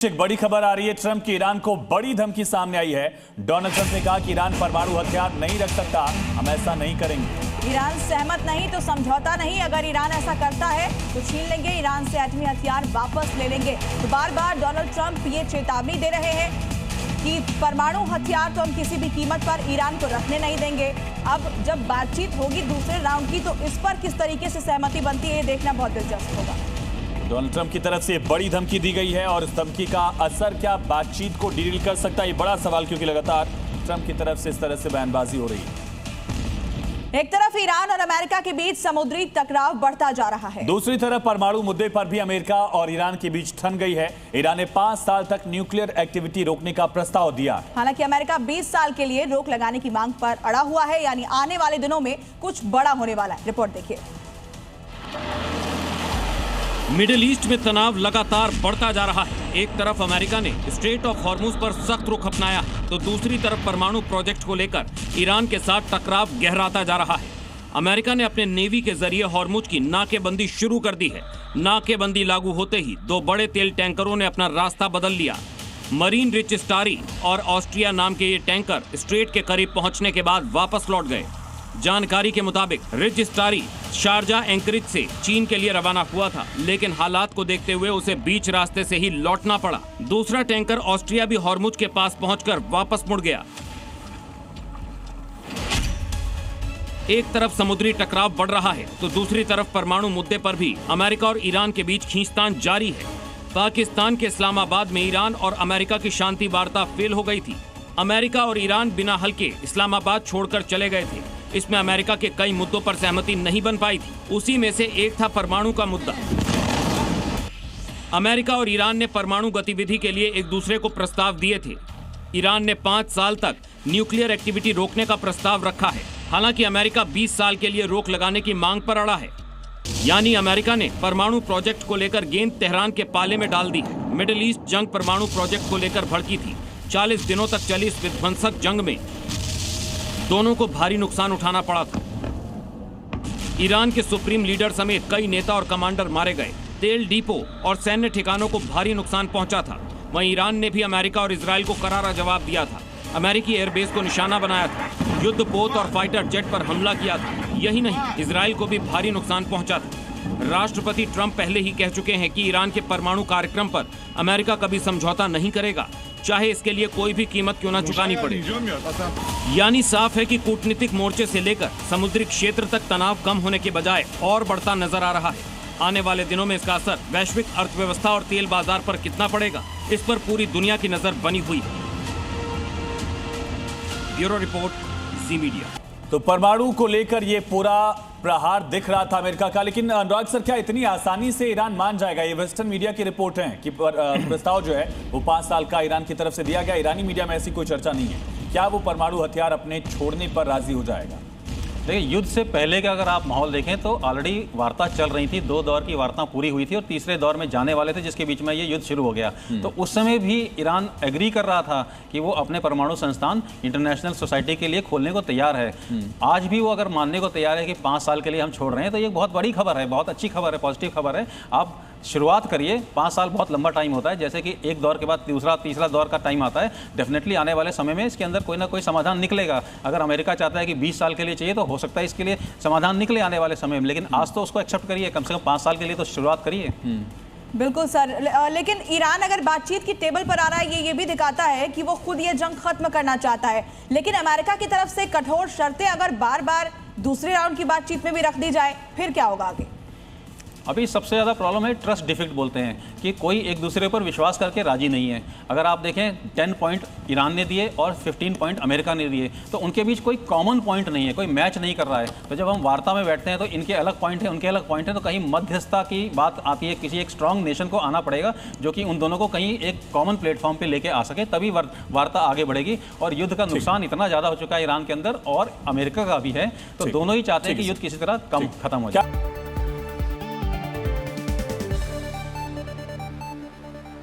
एक बड़ी खबर आ रही है। ट्रंप की ईरान को बड़ी धमकी सामने आई है। डोनाल्ड ट्रंप ने कहा कि ईरान परमाणु हथियार नहीं रख सकता, हम ऐसा नहीं करेंगे। ईरान सहमत नहीं तो समझौता नहीं। अगर ईरान ऐसा करता है तो छीन लेंगे ईरान से एटमी हथियार वापस ले लेंगे। तो बार बार डोनाल्ड ट्रंप ये चेतावनी दे रहे हैं कि परमाणु हथियार तो हम किसी भी कीमत पर ईरान को रखने नहीं देंगे। अब जब बातचीत होगी दूसरे राउंड की तो इस पर किस तरीके से सहमति बनती है, ये देखना बहुत दिलचस्प होगा। डोनाल्ड ट्रंप की तरफ से बड़ी धमकी दी गई है और इस धमकी का असर क्या बातचीत को डिरेल कर सकता है, ये बड़ा सवाल, क्योंकि लगातार ट्रंप की तरफ से इस तरह से बयानबाजी हो रही है। एक तरफ ईरान और अमेरिका के बीच समुद्री टकराव बढ़ता जा रहा है, दूसरी तरफ परमाणु मुद्दे पर भी अमेरिका और ईरान के बीच ठन गई है। ईरान ने 5 साल तक न्यूक्लियर एक्टिविटी रोकने का प्रस्ताव दिया। हालांकि अमेरिका 20 साल के लिए रोक लगाने की मांग पर अड़ा हुआ है, यानी आने वाले दिनों में कुछ बड़ा होने वाला है। रिपोर्ट देखिए। मिडिल ईस्ट में तनाव लगातार बढ़ता जा रहा है। एक तरफ अमेरिका ने स्ट्रेट ऑफ हॉर्मुज पर सख्त रुख अपनाया तो दूसरी तरफ परमाणु प्रोजेक्ट को लेकर ईरान के साथ टकराव गहराता जा रहा है। अमेरिका ने अपने नेवी के जरिए हॉर्मुज की नाकेबंदी शुरू कर दी है। नाकेबंदी लागू होते ही 2 बड़े तेल टैंकरों ने अपना रास्ता बदल लिया। मरीन रिच स्टारी और ऑस्ट्रिया नाम के ये टैंकर स्ट्रेट के करीब पहुंचने के बाद वापस लौट गए। जानकारी के मुताबिक रिच स्टारी शारजा एंकरिज से चीन के लिए रवाना हुआ था, लेकिन हालात को देखते हुए उसे बीच रास्ते से ही लौटना पड़ा। दूसरा टैंकर ऑस्ट्रिया भी हॉर्मुज के पास पहुंचकर वापस मुड़ गया। एक तरफ समुद्री टकराव बढ़ रहा है तो दूसरी तरफ परमाणु मुद्दे पर भी अमेरिका और ईरान के बीच खींचतान जारी है। पाकिस्तान के इस्लामाबाद में ईरान और अमेरिका की शांति वार्ता फेल हो गई थी। अमेरिका और ईरान बिना हल्के इस्लामाबाद छोड़कर चले गए थे। इसमें अमेरिका के कई मुद्दों पर सहमति नहीं बन पाई थी। उसी में से एक था परमाणु का मुद्दा। अमेरिका और ईरान ने परमाणु गतिविधि के लिए एक दूसरे को प्रस्ताव दिए थे। ईरान ने 5 साल तक न्यूक्लियर एक्टिविटी रोकने का प्रस्ताव रखा है। हालांकि अमेरिका 20 साल के लिए रोक लगाने की मांग पर अड़ा है। यानी अमेरिका ने परमाणु प्रोजेक्ट को लेकर गेंद तेहरान के पाले में डाल दी है। मिडिल ईस्ट जंग परमाणु प्रोजेक्ट को लेकर भड़की थी। 40 दिनों तक चली इस विध्वंसक जंग में दोनों को भारी नुकसान उठाना पड़ा था। ईरान के सुप्रीम लीडर समेत कई नेता और कमांडर मारे गए। तेल डिपो और सैन्य ठिकानों को भारी नुकसान पहुंचा था। वहीं ईरान ने भी अमेरिका और इजराइल को करारा जवाब दिया था। अमेरिकी एयरबेस को निशाना बनाया था। युद्ध पोत और फाइटर जेट पर हमला किया था। यही नहीं, इजराइल को भी भारी नुकसान पहुंचा था। राष्ट्रपति ट्रंप पहले ही कह चुके हैं कि ईरान के परमाणु कार्यक्रम पर अमेरिका कभी समझौता नहीं करेगा, चाहे इसके लिए कोई भी कीमत क्यों न चुकानी पड़े। यानी साफ है कि कूटनीतिक मोर्चे से लेकर समुद्री क्षेत्र तक तनाव कम होने के बजाय और बढ़ता नजर आ रहा है। आने वाले दिनों में इसका असर वैश्विक अर्थव्यवस्था और तेल बाजार पर कितना पड़ेगा, इस पर पूरी दुनिया की नजर बनी हुई है। ब्यूरो रिपोर्ट, जी मीडिया। तो परमाणु को लेकर ये पूरा प्रहार दिख रहा था अमेरिका का, लेकिन अनुराग सर, क्या इतनी आसानी से ईरान मान जाएगा? ये वेस्टर्न मीडिया की रिपोर्ट है कि प्रस्ताव जो है वो 5 साल का ईरान की तरफ से दिया गया। ईरानी मीडिया में ऐसी कोई चर्चा नहीं है। क्या वो परमाणु हथियार अपने छोड़ने पर राजी हो जाएगा? देखिए, युद्ध से पहले का अगर आप माहौल देखें तो ऑलरेडी वार्ता चल रही थी। 2 दौर की वार्ता पूरी हुई थी और तीसरे दौर में जाने वाले थे, जिसके बीच में ये युद्ध शुरू हो गया। तो उस समय भी ईरान एग्री कर रहा था कि वो अपने परमाणु संस्थान इंटरनेशनल सोसाइटी के लिए खोलने को तैयार है। आज भी वो अगर मानने को तैयार है कि 5 साल के लिए हम छोड़ रहे हैं, तो ये बहुत बड़ी खबर है, बहुत अच्छी खबर है, पॉजिटिव खबर है। आप शुरुआत करिए। 5 साल बहुत लंबा टाइम होता है, जैसे कि एक दौर के बाद दूसरा तीसरा दौर का टाइम आता है। डेफिनेटली आने वाले समय में इसके अंदर कोई ना कोई समाधान निकलेगा। अगर अमेरिका चाहता है कि 20 साल के लिए चाहिए तो हो सकता है इसके लिए समाधान निकले आने वाले समय में, लेकिन आज तो उसको एक्सेप्ट करिए। कम से कम 5 साल के लिए तो शुरुआत करिए। बिल्कुल सर, लेकिन ईरान अगर बातचीत की टेबल पर आ रहा है, ये भी दिखाता है कि वो खुद ये जंग खत्म करना चाहता है। लेकिन अमेरिका की तरफ से कठोर शर्तें अगर बार बार दूसरे राउंड की बातचीत में भी रख दी जाए, फिर क्या होगा आगे? अभी सबसे ज़्यादा प्रॉब्लम है ट्रस्ट डिफिक्ट बोलते हैं, कि कोई एक दूसरे पर विश्वास करके राजी नहीं है। अगर आप देखें 10 पॉइंट ईरान ने दिए और 15 पॉइंट अमेरिका ने दिए, तो उनके बीच कोई कॉमन पॉइंट नहीं है, कोई मैच नहीं कर रहा है। तो जब हम वार्ता में बैठते हैं तो इनके अलग पॉइंट है, उनके अलग पॉइंट है, तो कहीं मध्यस्थता की बात आती है। किसी एक स्ट्रांग नेशन को आना पड़ेगा जो कि उन दोनों को कहीं एक कॉमन प्लेटफॉर्म पर लेके आ सके, तभी वार्ता आगे बढ़ेगी। और युद्ध का नुकसान इतना ज़्यादा हो चुका है ईरान के अंदर और अमेरिका का भी है, तो दोनों ही चाहते हैं कि युद्ध किसी तरह कम खत्म हो जाए।